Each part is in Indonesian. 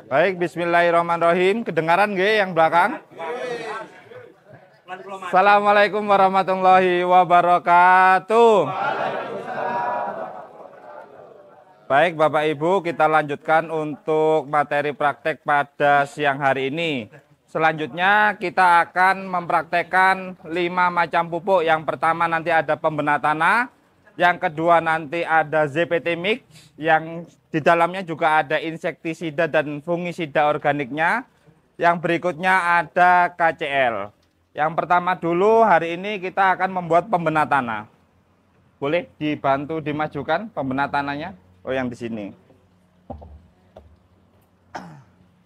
Baik, bismillahirrahmanirrahim. Kedengaran nggih yang belakang? Assalamualaikum warahmatullahi wabarakatuh. Baik, Bapak Ibu, kita lanjutkan untuk materi praktek pada siang hari ini. Selanjutnya kita akan mempraktekkan 5 macam pupuk. Yang pertama nanti ada pembena tanah, yang kedua nanti ada ZPT mix, yang di dalamnya juga ada insektisida dan fungisida organiknya. Yang berikutnya ada KCL. Yang pertama dulu hari ini kita akan membuat pembena tanah. Boleh dibantu dimajukan pembena tanahnya? Oh, yang di sini.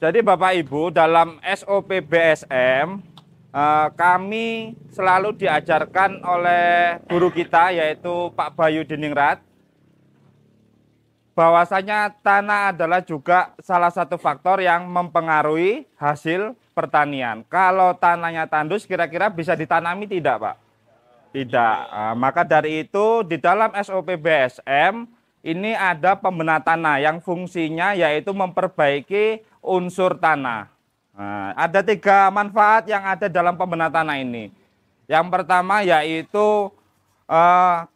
Jadi Bapak Ibu, dalam SOP BSM kami selalu diajarkan oleh guru kita yaitu Pak Bayu Diningrat bahwasanya tanah adalah juga salah satu faktor yang mempengaruhi hasil pertanian. Kalau tanahnya tandus kira-kira bisa ditanami tidak, Pak? Tidak. Maka dari itu di dalam SOP BSM ini ada pembena tanah yang fungsinya yaitu memperbaiki unsur tanah. Ada 3 manfaat yang ada dalam pembena tanah ini. Yang pertama yaitu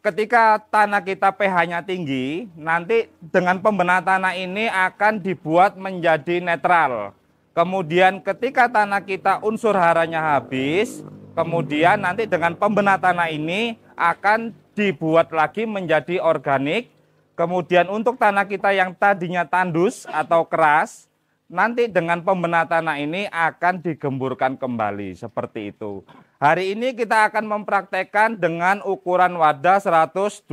ketika tanah kita pH-nya tinggi, nanti dengan pembena tanah ini akan dibuat menjadi netral. Kemudian ketika tanah kita unsur haranya habis, kemudian nanti dengan pembena tanah ini akan dibuat lagi menjadi organik. Kemudian untuk tanah kita yang tadinya tandus atau keras, nanti dengan pembena tanah ini akan digemburkan kembali seperti itu. Hari ini kita akan mempraktekkan dengan ukuran wadah 120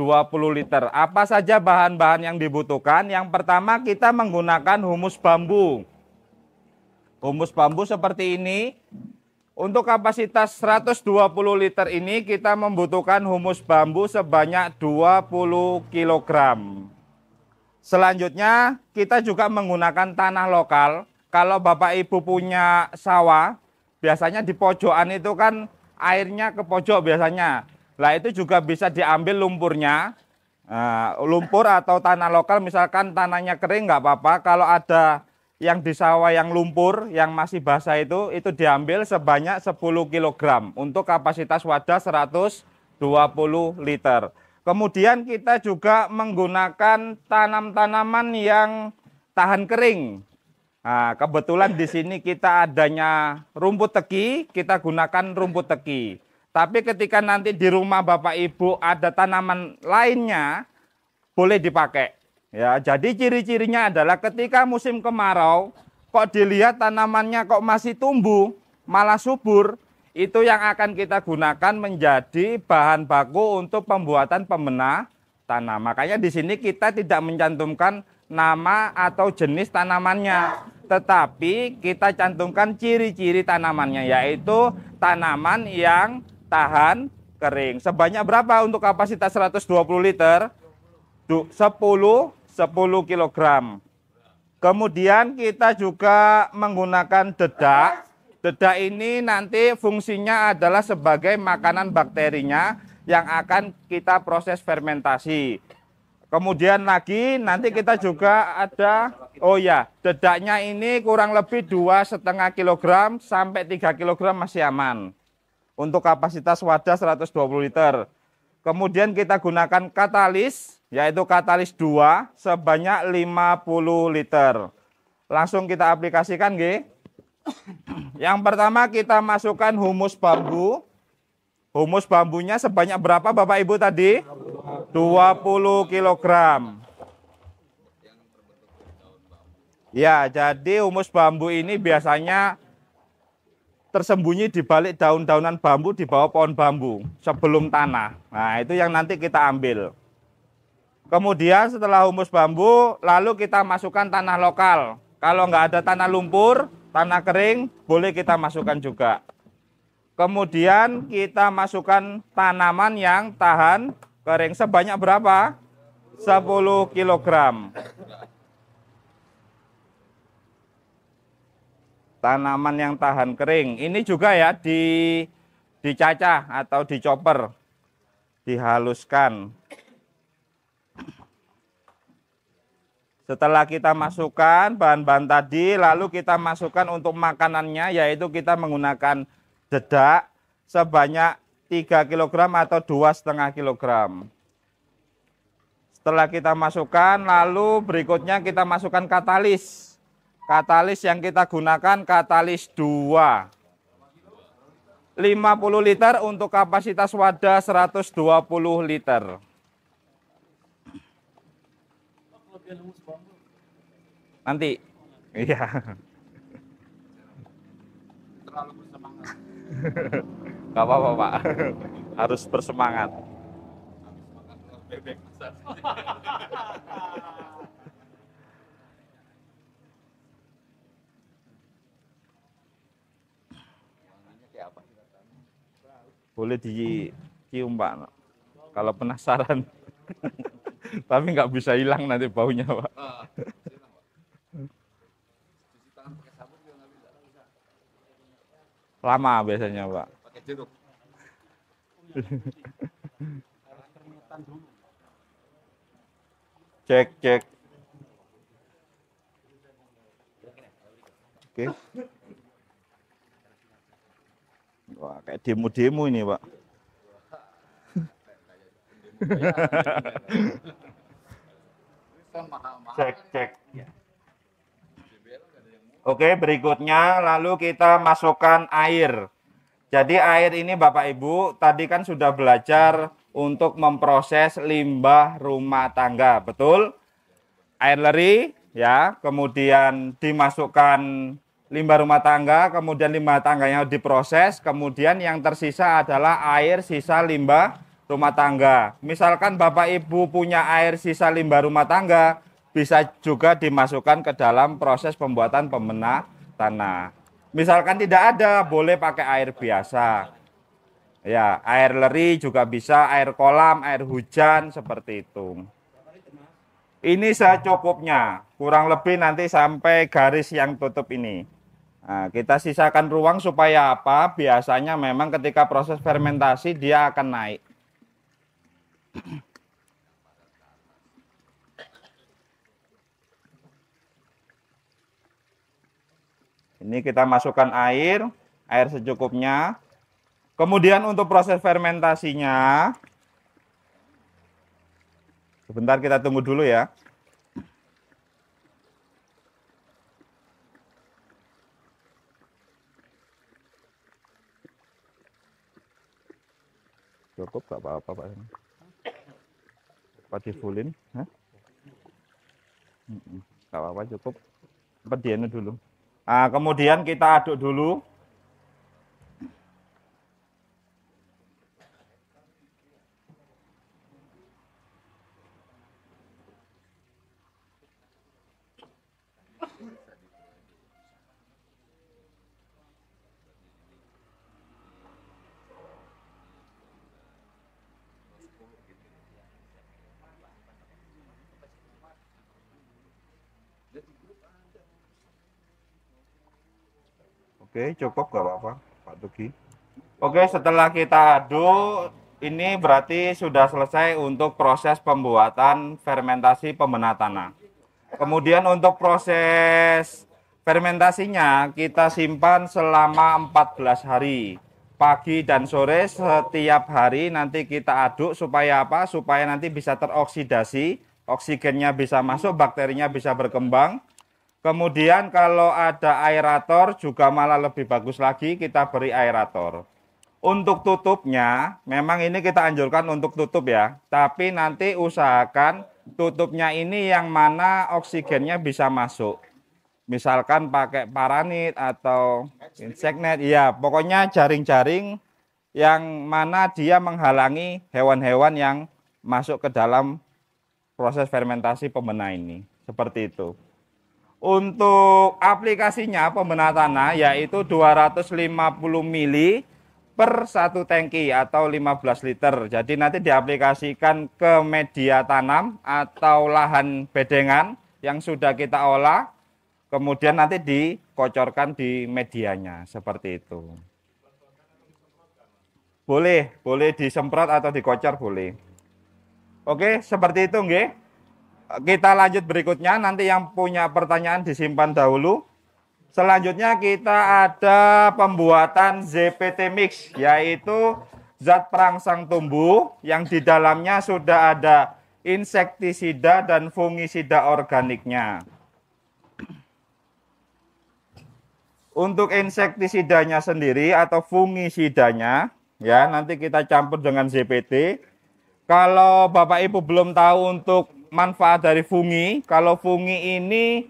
liter. Apa saja bahan-bahan yang dibutuhkan? Yang pertama kita menggunakan humus bambu. Humus bambu seperti ini. Untuk kapasitas 120 liter ini kita membutuhkan humus bambu sebanyak 20 kg. Selanjutnya kita juga menggunakan tanah lokal. Kalau Bapak Ibu punya sawah, biasanya di pojokan itu kan airnya ke pojok biasanya. Lah itu juga bisa diambil lumpurnya. Lumpur atau tanah lokal misalkan tanahnya kering nggak apa-apa. Kalau ada yang di sawah yang lumpur, yang masih basah itu diambil sebanyak 10 kg untuk kapasitas wadah 120 liter. Kemudian kita juga menggunakan tanam-tanaman yang tahan kering. Nah, kebetulan di sini kita adanya rumput teki, kita gunakan rumput teki. Tapi ketika nanti di rumah Bapak Ibu ada tanaman lainnya, boleh dipakai. Ya, jadi ciri-cirinya adalah ketika musim kemarau, kok dilihat tanamannya kok masih tumbuh, malah subur, itu yang akan kita gunakan menjadi bahan baku untuk pembuatan pembena tanah. Makanya di sini kita tidak mencantumkan nama atau jenis tanamannya, tetapi kita cantumkan ciri-ciri tanamannya, yaitu tanaman yang tahan kering. Sebanyak berapa untuk kapasitas 120 liter? 10 kg. Kemudian kita juga menggunakan dedak. Dedak ini nanti fungsinya adalah sebagai makanan bakterinya yang akan kita proses fermentasi. Kemudian lagi nanti kita juga ada, oh ya, dedaknya ini kurang lebih 2,5 kg sampai 3 kg masih aman. Untuk kapasitas wadah 120 liter. Kemudian kita gunakan katalis, yaitu katalis 2 sebanyak 50 liter. Langsung kita aplikasikan, nggih. Yang pertama kita masukkan humus bambu. Humus bambunya sebanyak berapa Bapak Ibu tadi? 20 kg. Ya, jadi humus bambu ini biasanya tersembunyi di balik daun-daunan bambu di bawah pohon bambu sebelum tanah. Nah, itu yang nanti kita ambil. Kemudian setelah humus bambu, lalu kita masukkan tanah lokal. Kalau nggak ada tanah lumpur, tanah kering, boleh kita masukkan juga. Kemudian kita masukkan tanaman yang tahan kering sebanyak berapa? 10 kg. Tanaman yang tahan kering. Ini juga ya dicacah atau dicoper, dihaluskan. Setelah kita masukkan bahan-bahan tadi, lalu kita masukkan untuk makanannya, yaitu kita menggunakan dedak sebanyak 3 kg atau 2,5 kg. Setelah kita masukkan, lalu berikutnya kita masukkan katalis. Katalis yang kita gunakan katalis 2. 50 liter untuk kapasitas wadah 120 liter. Nanti. Iya. Terlalu bersemangat. Gak apa-apa, Pak. Harus bersemangat. Boleh dicium, Pak, kalau penasaran. Tapi nggak bisa hilang nanti baunya, Pak. Lama biasanya, Pak. Pakai jeruk. Cek. Oke. Wah, kayak demo-demo ini, Pak. Cek. Oke, berikutnya lalu kita masukkan air. Jadi air ini Bapak Ibu tadi kan sudah belajar untuk memproses limbah rumah tangga, betul? Air leri ya, kemudian dimasukkan limbah rumah tangga, kemudian limbah tangganya diproses, kemudian yang tersisa adalah air sisa limbah rumah tangga. Misalkan Bapak Ibu punya air sisa limbah rumah tangga, bisa juga dimasukkan ke dalam proses pembuatan pembenah tanah. Misalkan tidak ada, boleh pakai air biasa. Ya, air leri juga bisa, air kolam, air hujan, seperti itu. Ini secukupnya, kurang lebih nanti sampai garis yang tutup ini. Nah, kita sisakan ruang supaya apa? Biasanya memang ketika proses fermentasi dia akan naik. Ini kita masukkan air secukupnya. Kemudian untuk proses fermentasinya, sebentar kita tunggu dulu ya. Cukup gak apa-apa, Pak. Apa di fullin? Gak apa-apa, cukup. Apa dianu dulu. Nah, kemudian kita aduk dulu. Oke, cukup gak apa-apa, Pak Tugi. Oke, setelah kita aduk, ini berarti sudah selesai untuk proses pembuatan fermentasi pembenah tanah. Kemudian untuk proses fermentasinya kita simpan selama 14 hari. Pagi dan sore setiap hari nanti kita aduk supaya apa? Supaya nanti bisa teroksidasi, oksigennya bisa masuk, bakterinya bisa berkembang. Kemudian kalau ada aerator juga malah lebih bagus lagi, kita beri aerator. Untuk tutupnya, memang ini kita anjurkan untuk tutup ya. Tapi nanti usahakan tutupnya ini yang mana oksigennya bisa masuk. Misalkan pakai paranit atau insect net. Ya, pokoknya jaring-jaring yang mana dia menghalangi hewan-hewan yang masuk ke dalam proses fermentasi pembenah ini. Seperti itu. Untuk aplikasinya pembenah tanah yaitu 250 mili per 1 tangki atau 15 liter. Jadi nanti diaplikasikan ke media tanam atau lahan bedengan yang sudah kita olah. Kemudian nanti dikocorkan di medianya seperti itu. Boleh disemprot atau dikocor boleh. Oke, seperti itu nggih. Kita lanjut berikutnya, nanti yang punya pertanyaan disimpan dahulu. Selanjutnya kita ada pembuatan ZPT mix, yaitu zat perangsang tumbuh yang di dalamnya sudah ada insektisida dan fungisida organiknya. Untuk insektisidanya sendiri atau fungisidanya, ya nanti kita campur dengan ZPT. Kalau Bapak Ibu belum tahu untuk manfaat dari fungi, kalau fungi ini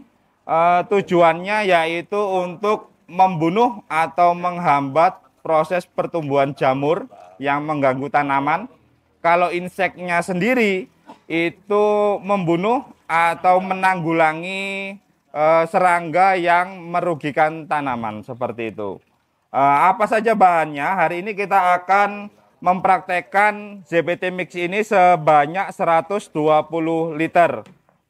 tujuannya yaitu untuk membunuh atau menghambat proses pertumbuhan jamur yang mengganggu tanaman. Kalau inseknya sendiri itu membunuh atau menanggulangi serangga yang merugikan tanaman seperti itu. Apa saja bahannya? Hari ini kita akan mempraktekkan ZPT mix ini sebanyak 120 liter.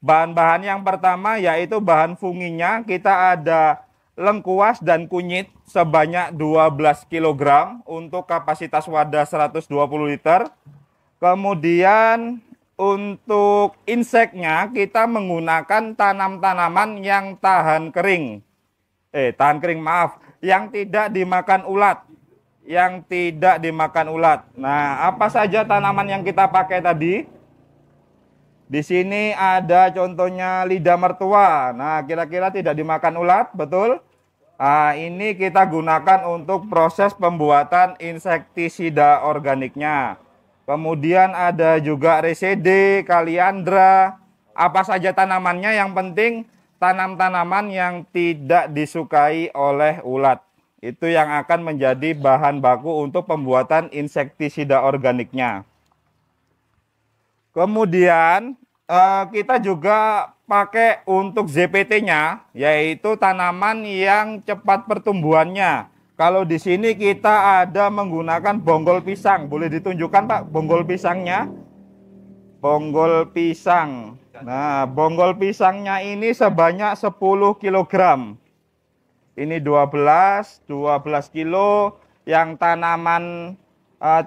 Bahan-bahan yang pertama yaitu bahan funginya, kita ada lengkuas dan kunyit sebanyak 12 kg untuk kapasitas wadah 120 liter. Kemudian untuk inseknya kita menggunakan tanam-tanaman yang tahan kering. Yang tidak dimakan ulat. Yang tidak dimakan ulat. Nah, apa saja tanaman yang kita pakai tadi? Di sini ada contohnya lidah mertua. Nah, kira-kira tidak dimakan ulat, betul? Nah, ini kita gunakan untuk proses pembuatan insektisida organiknya. Kemudian ada juga resede, kaliandra. Apa saja tanamannya, yang penting tanam-tanaman yang tidak disukai oleh ulat. Itu yang akan menjadi bahan baku untuk pembuatan insektisida organiknya. Kemudian kita juga pakai untuk ZPT-nya, yaitu tanaman yang cepat pertumbuhannya. Kalau di sini kita ada menggunakan bonggol pisang. Boleh ditunjukkan Pak bonggol pisangnya? Bonggol pisang. Nah, bonggol pisangnya ini sebanyak 10 kg. Ini 12 kilo. Yang tanaman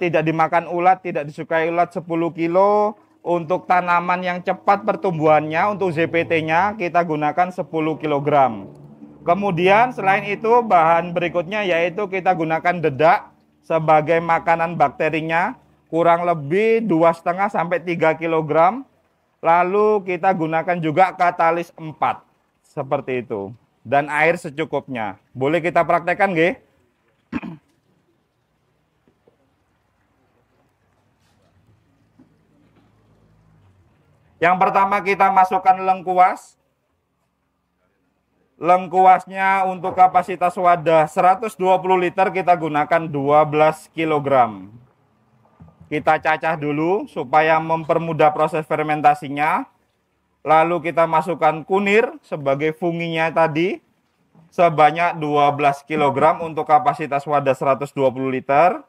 tidak dimakan ulat, tidak disukai ulat 10 kilo. Untuk tanaman yang cepat pertumbuhannya, untuk ZPT-nya kita gunakan 10 kg. Kemudian selain itu bahan berikutnya yaitu kita gunakan dedak sebagai makanan bakterinya, kurang lebih 2,5 sampai 3 kg. Lalu kita gunakan juga katalis 4 seperti itu, dan air secukupnya. Boleh kita praktekkan nggih? Yang pertama kita masukkan lengkuas. Lengkuasnya untuk kapasitas wadah 120 liter kita gunakan 12 kg. Kita cacah dulu supaya mempermudah proses fermentasinya. Lalu kita masukkan kunir sebagai funginya tadi sebanyak 12 kg untuk kapasitas wadah 120 liter.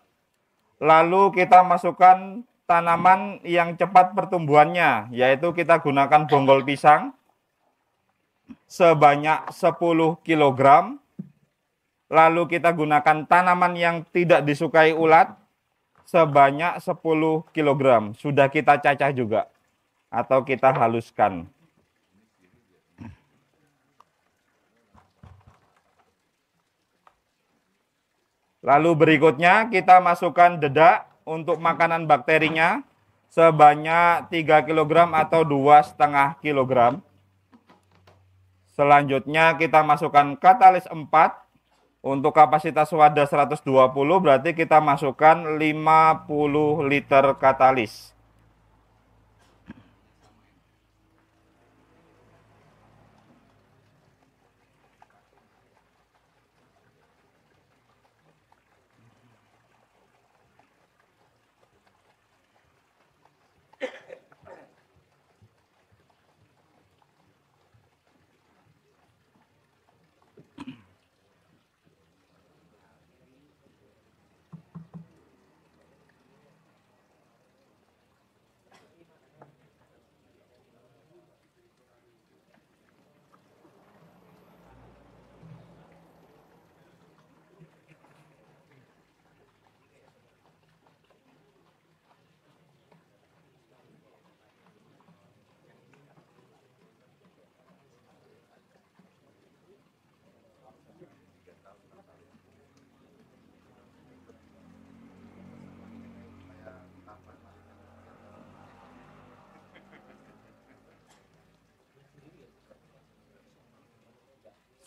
Lalu kita masukkan tanaman yang cepat pertumbuhannya, yaitu kita gunakan bonggol pisang sebanyak 10 kg. Lalu kita gunakan tanaman yang tidak disukai ulat sebanyak 10 kg. Sudah kita cacah juga atau kita haluskan. Lalu berikutnya kita masukkan dedak untuk makanan bakterinya sebanyak 3 kg atau 2,5 kg. Selanjutnya kita masukkan katalis 4 untuk kapasitas wadah 120, berarti kita masukkan 50 liter katalis.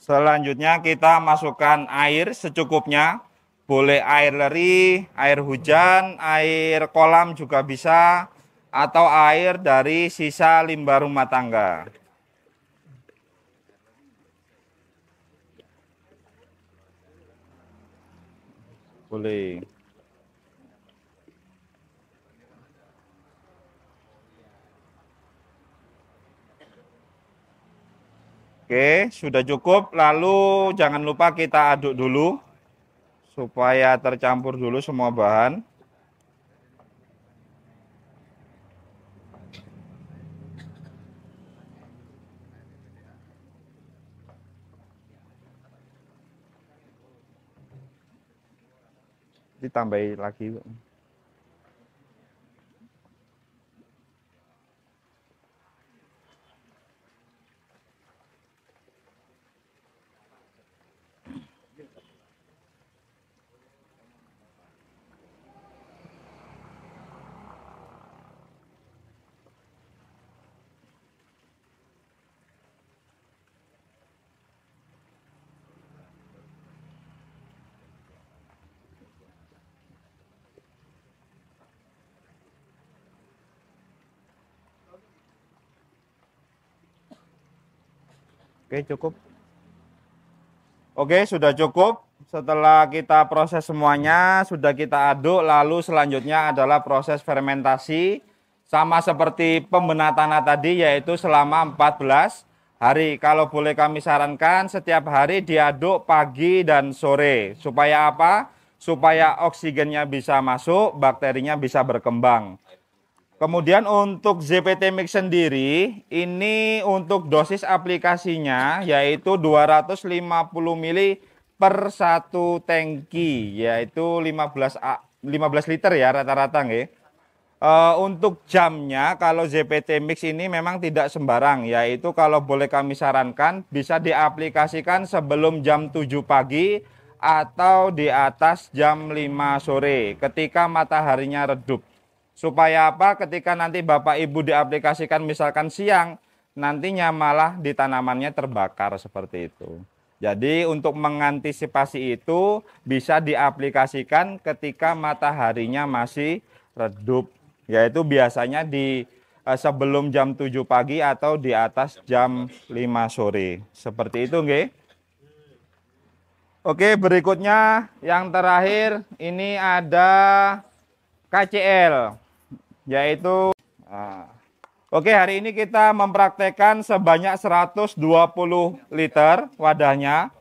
Selanjutnya kita masukkan air secukupnya. Boleh air leri, air hujan, air kolam juga bisa, atau air dari sisa limbah rumah tangga. Boleh. Oke, sudah cukup. Lalu jangan lupa kita aduk dulu supaya tercampur dulu semua bahan. Ditambahi lagi. Oke, cukup. Oke, sudah cukup. Setelah kita proses semuanya, sudah kita aduk, lalu selanjutnya adalah proses fermentasi. Sama seperti pembenahan tanah tadi, yaitu selama 14 hari. Kalau boleh kami sarankan, setiap hari diaduk pagi dan sore. Supaya apa? Supaya oksigennya bisa masuk, bakterinya bisa berkembang. Kemudian untuk ZPT Mix sendiri, ini untuk dosis aplikasinya yaitu 250 mili per satu tangki, yaitu 15 liter ya rata-rata nggih. Untuk jamnya kalau ZPT Mix ini memang tidak sembarang, yaitu kalau boleh kami sarankan bisa diaplikasikan sebelum jam 7 pagi atau di atas jam 5 sore ketika mataharinya redup. Supaya apa? Ketika nanti Bapak Ibu diaplikasikan misalkan siang, nantinya malah di tanamannya terbakar seperti itu. Jadi untuk mengantisipasi itu bisa diaplikasikan ketika mataharinya masih redup, yaitu biasanya di sebelum jam 7 pagi atau di atas jam 5 sore. Seperti itu nggih. Oke, berikutnya yang terakhir ini ada KCL, yaitu oke, hari ini kita mempraktekkan sebanyak 120 liter wadahnya.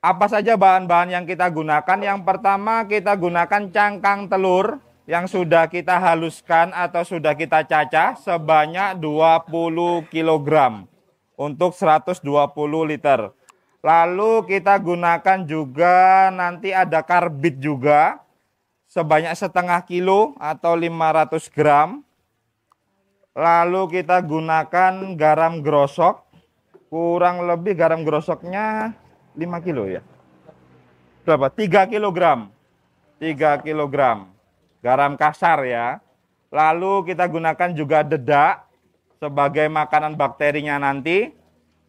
Apa saja bahan-bahan yang kita gunakan? Yang pertama kita gunakan cangkang telur yang sudah kita haluskan atau sudah kita cacah sebanyak 20 kg untuk 120 liter. Lalu kita gunakan juga nanti ada karbit juga sebanyak setengah kilo atau 500 gram. Lalu kita gunakan garam grosok, kurang lebih garam grosoknya 5 kilo ya. Berapa? 3 kilogram. 3 kilogram. Garam kasar ya. Lalu kita gunakan juga dedak sebagai makanan bakterinya nanti.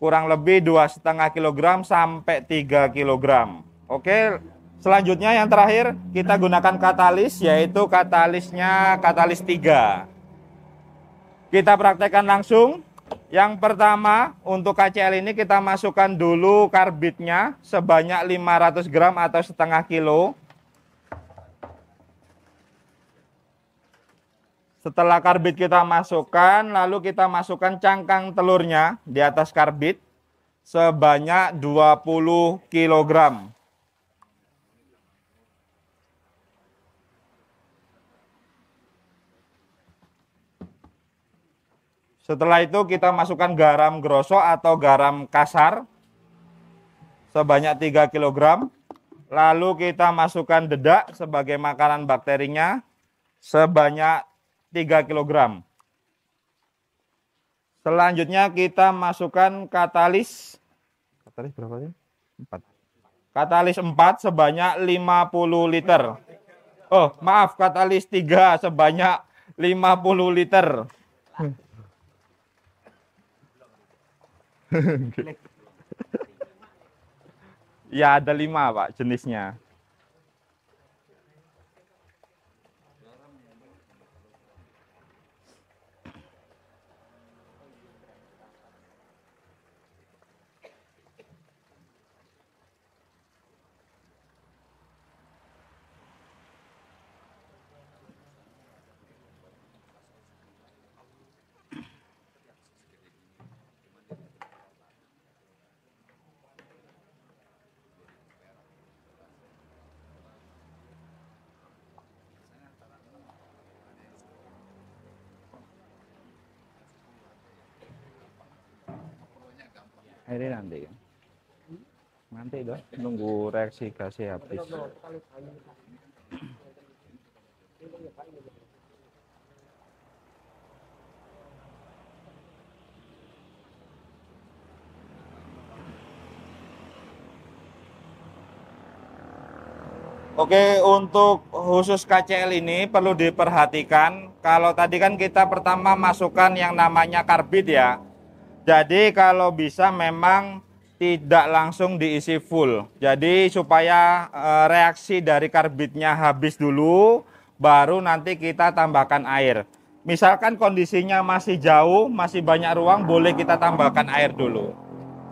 Kurang lebih 2,5 kilogram sampai 3 kilogram. Oke. Selanjutnya yang terakhir kita gunakan katalis, yaitu katalisnya katalis 3. Kita praktekkan langsung. Yang pertama untuk KCL ini kita masukkan dulu karbitnya sebanyak 500 gram atau setengah kilo. Setelah karbit kita masukkan, lalu kita masukkan cangkang telurnya di atas karbit sebanyak 20 kilogram. Setelah itu kita masukkan garam grosok atau garam kasar sebanyak 3 kg. Lalu kita masukkan dedak sebagai makanan bakterinya sebanyak 3 kg. Selanjutnya kita masukkan katalis. Katalis berapa ya? 4. Katalis 4 sebanyak 50 liter. Oh, maaf, katalis 3 sebanyak 50 liter. Ya ada 5 Pak jenisnya. Ini nanti dong nunggu reaksi gasnya habis. Oke, untuk khusus KCL ini perlu diperhatikan. Kalau tadi kan kita pertama masukkan yang namanya karbit ya. Jadi kalau bisa memang tidak langsung diisi full. Jadi supaya reaksi dari karbitnya habis dulu, baru nanti kita tambahkan air. Misalkan kondisinya masih jauh, masih banyak ruang, boleh kita tambahkan air dulu.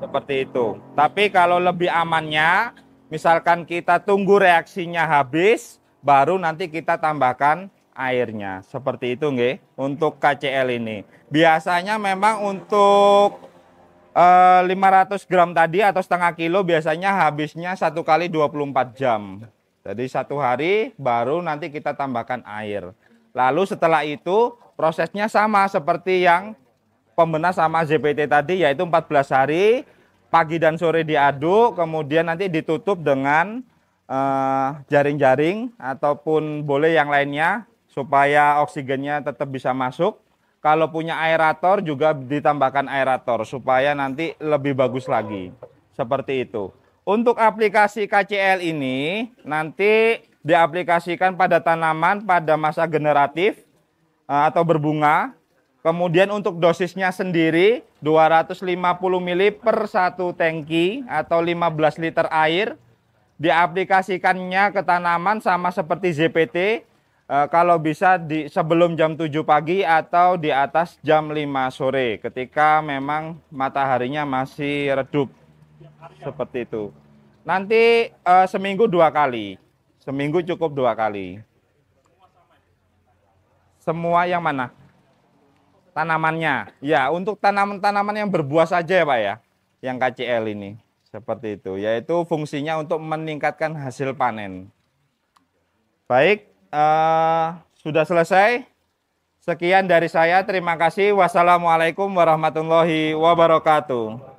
Seperti itu. Tapi kalau lebih amannya, misalkan kita tunggu reaksinya habis, baru nanti kita tambahkan airnya. Seperti itu nggih untuk KCL ini. Biasanya memang untuk 500 gram tadi atau setengah kilo biasanya habisnya 1 kali 24 jam. Jadi 1 hari baru nanti kita tambahkan air. Lalu setelah itu prosesnya sama seperti yang pembenas sama ZPT tadi, yaitu 14 hari, pagi dan sore diaduk, kemudian nanti ditutup dengan jaring-jaring ataupun boleh yang lainnya supaya oksigennya tetap bisa masuk. Kalau punya aerator juga ditambahkan aerator supaya nanti lebih bagus lagi. Seperti itu. Untuk aplikasi KCL ini nanti diaplikasikan pada tanaman pada masa generatif atau berbunga. Kemudian untuk dosisnya sendiri 250 ml per 1 tangki atau 15 liter air. Diaplikasikannya ke tanaman sama seperti ZPT. Kalau bisa sebelum jam 7 pagi atau di atas jam 5 sore ketika memang mataharinya masih redup. Seperti itu. Nanti seminggu 2 kali. Seminggu cukup 2 kali. Semua yang mana? Tanamannya. Ya, untuk tanaman-tanaman yang berbuah saja ya Pak ya. Yang KCL ini. Seperti itu. Yaitu fungsinya untuk meningkatkan hasil panen. Baik, sudah selesai. Sekian dari saya. Terima kasih. Wassalamualaikum warahmatullahi wabarakatuh.